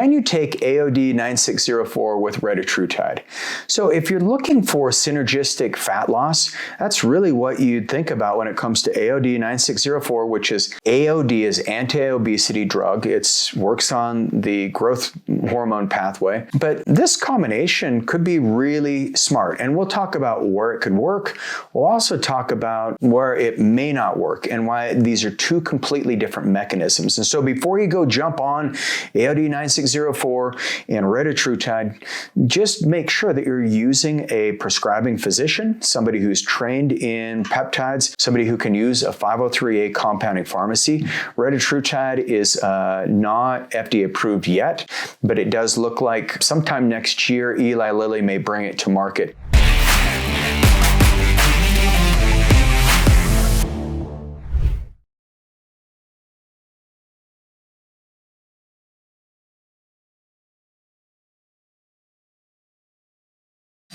can you take AOD-9604 with Retatrutide? So if you're looking for synergistic fat loss, that's really what you'd think about when it comes to AOD-9604, which is AOD is anti-obesity drug. It works on the growth hormone pathway. But this combination could be really smart. And we'll talk about where it could work. We'll also talk about where it may not work and why these are two completely different mechanisms. And so before you go jump on AOD-9604 and Retatrutide, just make sure that you're using a prescribing physician, somebody who's trained in peptides, somebody who can use a 503A compounding pharmacy. Retatrutide is not FDA approved yet, but it does look like sometime next year, Eli Lilly may bring it to market.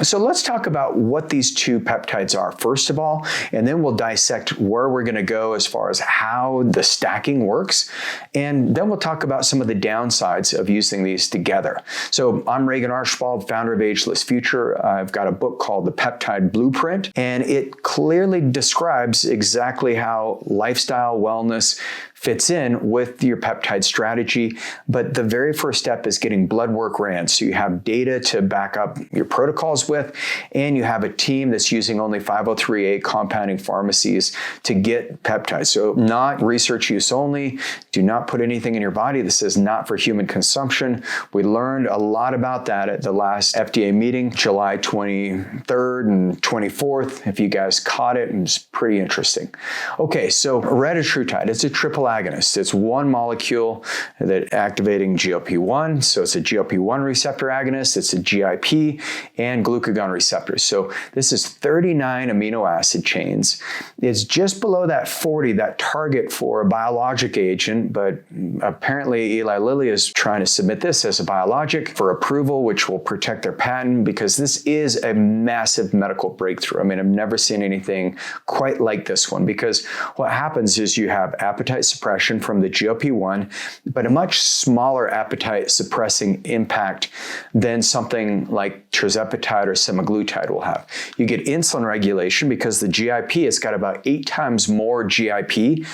So let's talk about what these two peptides are, first of all, and then we'll dissect where we're going to go as far as how the stacking works, and then we'll talk about some of the downsides of using these together. So I'm Regan Archibald, founder of Ageless Future. I've got a book called The Peptide Blueprint, and it clearly describes exactly how lifestyle wellness fits in with your peptide strategy. But the very first step is getting blood work ran. So you have data to back up your protocols with, and you have a team that's using only 503A compounding pharmacies to get peptides. So not research use only. Do not put anything in your body that says not for human consumption. We learned a lot about that at the last FDA meeting, July 23rd and 24th. If you guys caught it, it was pretty interesting. Okay, so Retatrutide, it's a triple agonist. It's one molecule that activating GLP-1. So it's a GLP-1 receptor agonist. It's a GIP and glucagon receptors. So this is 39 amino acid chains. It's just below that 40, that target for a biologic agent, but apparently Eli Lilly is trying to submit this as a biologic for approval, which will protect their patent because this is a massive medical breakthrough. I mean, I've never seen anything quite like this one because what happens is you have appetite suppression from the GLP-1, but a much smaller appetite suppressing impact than something like tirzepatide or semaglutide will have. You get insulin regulation because the GIP has got about 8 times more GIP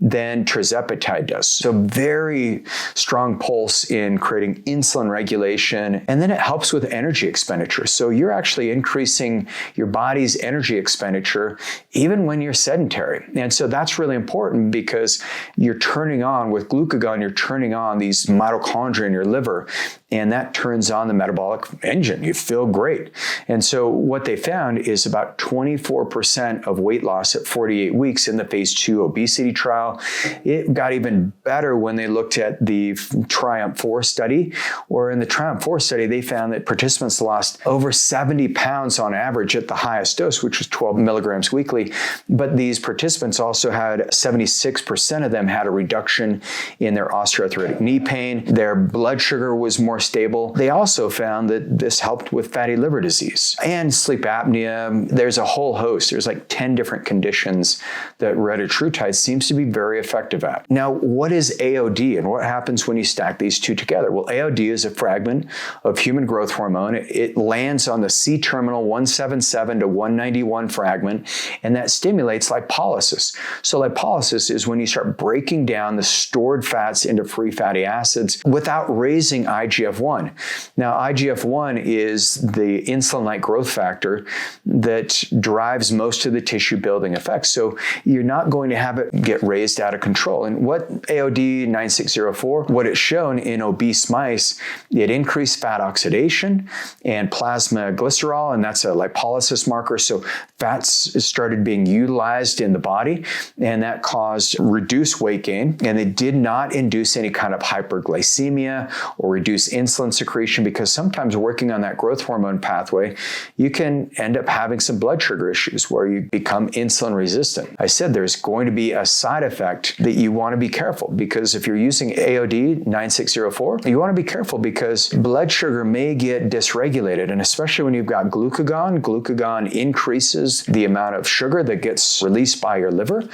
than tirzepatide does. So very strong pulse in creating insulin regulation. And then it helps with energy expenditure. So you're actually increasing your body's energy expenditure even when you're sedentary. And so that's really important because you're turning on, with glucagon, you're turning on these mitochondria in your liver, and that turns on the metabolic engine. You feel great. And so what they found is about 24% of weight loss at 48 weeks in the phase 2 obesity trial. It got even better when they looked at the Triumph 4 study, where in the Triumph 4 study, they found that participants lost over 70 pounds on average at the highest dose, which was 12 milligrams weekly. But these participants also had 76% of them had a reduction in their osteoarthritic knee pain. Their blood sugar was more stable. They also found that this helped with fatty liver disease and sleep apnea. There's a whole host. There's like 10 different conditions that Retatrutide seems to be very effective at. Now, what is AOD and what happens when you stack these two together? Well, AOD is a fragment of human growth hormone. It lands on the C-terminal 177 to 191 fragment, and that stimulates lipolysis. So lipolysis is when you start breaking down the stored fats into free fatty acids without raising IGF-1. Now, IGF-1 is the insulin-like growth factor that drives most of the tissue building effects. So you're not going to have it get raised out of control. And what AOD-9604, what it's shown in obese mice, it increased fat oxidation and plasma glycerol, and that's a lipolysis marker. So fats started being utilized in the body, and that caused reduced weight gain. And it did not induce any kind of hyperglycemia or reduce insulin secretion, because sometimes working on that growth hormone pathway, you can end up having some blood sugar issues where you become insulin resistant. I said there's going to be a side effect that you want to be careful, because if you're using AOD-9604, you want to be careful because blood sugar may get dysregulated. And especially when you've got glucagon, glucagon increases the amount of sugar that gets released by your liver.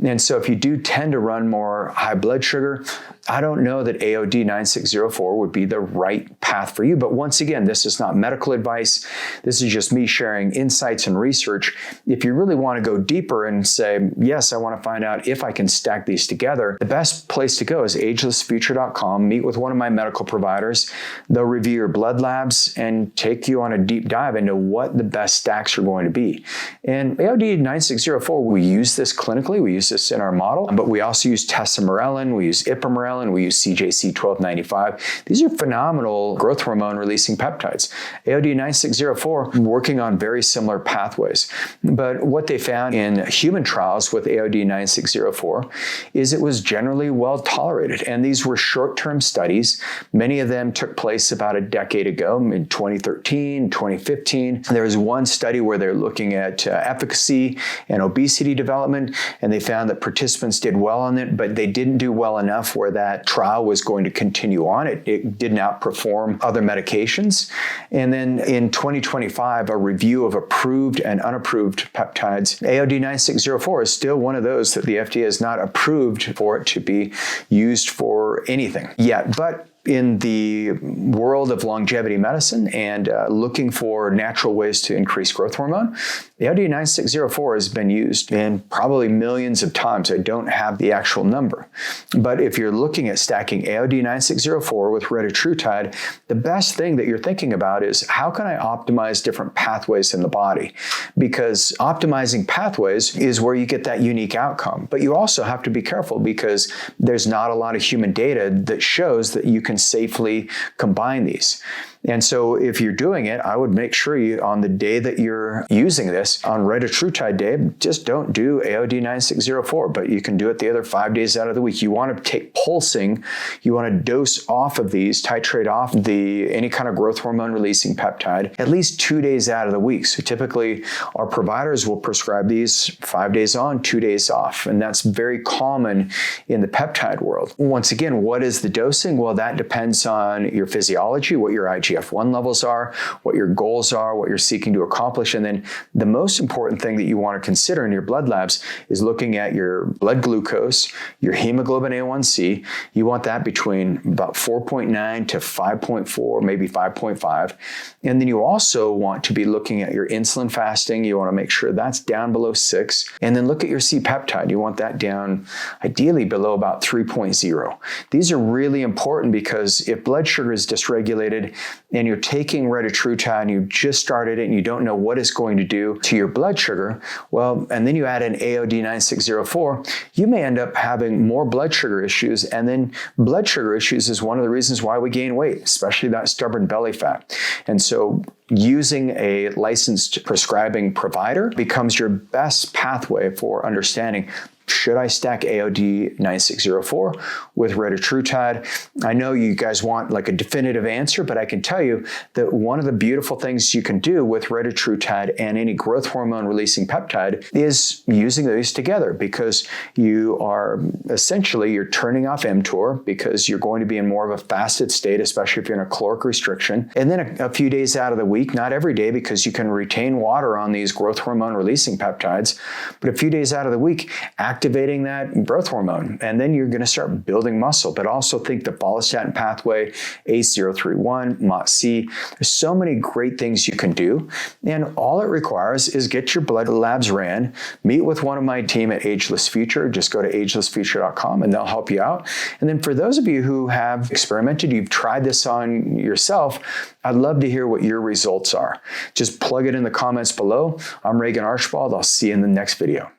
And so if you do tend to run more high blood sugar, I don't know that AOD-9604 would be the right path for you. But once again, this is not medical advice. This is just me sharing insights and research. If you really want to go deeper and say, yes, I want to find out if I can stack these together, the best place to go is agelessfuture.com. Meet with one of my medical providers. They'll review your blood labs and take you on a deep dive into what the best stacks are going to be. And AOD-9604, we use this clinically. We use this in our model, but we also use tesamorelin, we use ipamorelin, we use CJC1295. These are phenomenal growth hormone releasing peptides. AOD-9604 working on very similar pathways. But what they found in human trials with AOD-9604 is it was generally well tolerated. And these were short-term studies. Many of them took place about a decade ago, in 2013, 2015. There was one study where they're looking at efficacy and obesity development, and they found that participants did well on it, but they didn't do well enough where that trial was going to continue on. It didn't outperform other medications. And then in 2025, a review of approved and unapproved peptides, AOD-9604 is still one of those that the FDA has not approved for it to be used for anything yet. But in the world of longevity medicine and looking for natural ways to increase growth hormone, the AOD-9604 has been used in probably millions of times. I don't have the actual number. But if you're looking at stacking AOD-9604 with Retatrutide, the best thing that you're thinking about is how can I optimize different pathways in the body? Because optimizing pathways is where you get that unique outcome. But you also have to be careful because there's not a lot of human data that shows that you can safely combine these. And so if you're doing it, I would make sure you, on the day that you're using this, on Retatrutide day, just don't do AOD-9604, but you can do it the other 5 days out of the week. You want to take pulsing, you want to dose off of these, titrate off any kind of growth hormone releasing peptide at least 2 days out of the week. So typically our providers will prescribe these 5 days on, 2 days off, and that's very common in the peptide world. Once again, what is the dosing? Well, that depends on your physiology, what your IGF-1 levels are, what your goals are, what you're seeking to accomplish. And then the most important thing that you want to consider in your blood labs is looking at your blood glucose, your hemoglobin A1C. You want that between about 4.9 to 5.4, maybe 5.5. And then you also want to be looking at your insulin fasting. You want to make sure that's down below 6. And then look at your C-peptide. You want that down ideally below about 3.0. These are really important because if blood sugar is dysregulated and you're taking Retatrutide and you've just started it and you don't know what it's going to do to your blood sugar, well, and then you add an AOD-9604, you may end up having more blood sugar issues. And then blood sugar issues is one of the reasons why we gain weight, especially that stubborn belly fat. And so using a licensed prescribing provider becomes your best pathway for understanding, should I stack AOD-9604 with Retatrutide? I know you guys want like a definitive answer, but I can tell you that one of the beautiful things you can do with Retatrutide and any growth hormone releasing peptide is using these together, because you are essentially, you're turning off mTOR because you're going to be in more of a fasted state, especially if you're in a caloric restriction. And then a few days out of the week, not every day because you can retain water on these growth hormone releasing peptides, but a few days out of the week, activating that growth hormone, and then you're going to start building muscle. But also think the follistatin pathway, ACE031, MOTC. There's so many great things you can do, and all it requires is get your blood labs ran, meet with one of my team at Ageless Future. Just go to agelessfuture.com and they'll help you out. And then for those of you who have experimented, you've tried this on yourself, I'd love to hear what your results are. Just plug it in the comments below. I'm Regan Archibald. I'll see you in the next video.